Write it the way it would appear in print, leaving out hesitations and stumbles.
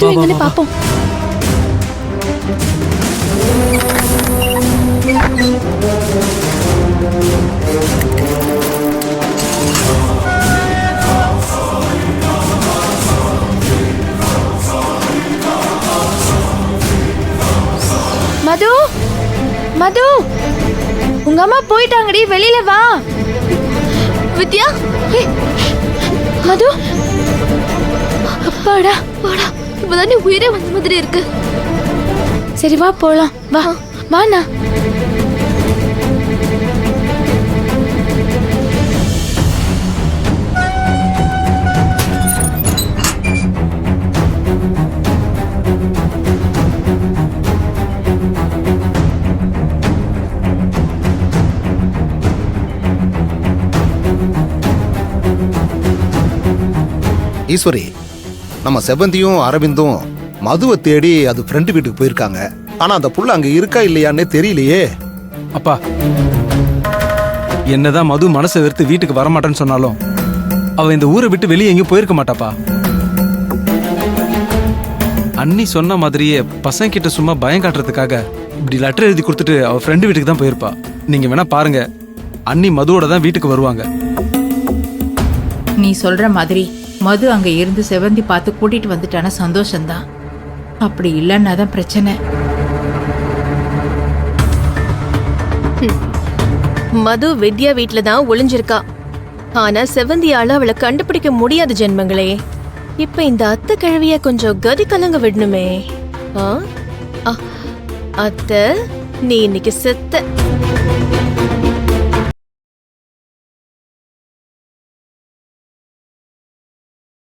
மது எங்கன்னு பாப்போம். மது, மது, உங்க அம்மா போயிட்டாங்கடி, வெளியில வா. வித்யா, மது, அப்பாடா வாடா. இப்பதானே உயிரே வந்த மாதிரி இருக்கு. சரி வா போலாம், வா வாண்ணா. ஈஸ்வரி, நம்ம செவந்தியும் அரவிந்தும் மதுவை தேடி அது ஃப்ரெண்டு வீட்டுக்கு போயிருக்காங்க. ஆனா அந்த புள்ள அங்க இருக்கா இல்லையான்னே தெரியலையே. அப்பா, என்னதான் மது மனசை வெறுத்து வீட்டுக்கு வரமாட்டேன்னு சொன்னாலும் அவ இந்த ஊரை விட்டு வெளியே எங்கேயும் போயிருக்க மாட்டாப்பா. அண்ணி சொன்ன மாதிரியே பசங்க கிட்ட சும்மா பயம் காட்டுறதுக்காக இப்படி லெட்டர் எழுதி கொடுத்துட்டு அவ ஃப்ரெண்டு வீட்டுக்கு தான் போயிருப்பா. நீங்க வேணா பாருங்க, அண்ணி மதுவோட தான் வீட்டுக்கு வருவாங்க. நீ சொல்ற மாதிரி மது அங்க இருந்து செவந்தி பார்த்து கூட்டிட்டு வந்துட்டான சந்தோஷம்தான். அப்படி இல்லைன்னா தான் பிரச்சனை. மது வித்யா வீட்ல தான் ஒளிஞ்சிருக்கா. ஆனா செவந்தியால அவளை கண்டுபிடிக்க முடியாத ஜென்மங்களே. இப்ப இந்த அத்தை கிழவிய கொஞ்சம் கதி கலங்க விடணுமே. அத்தை, நீ இன்னைக்கு செத்த.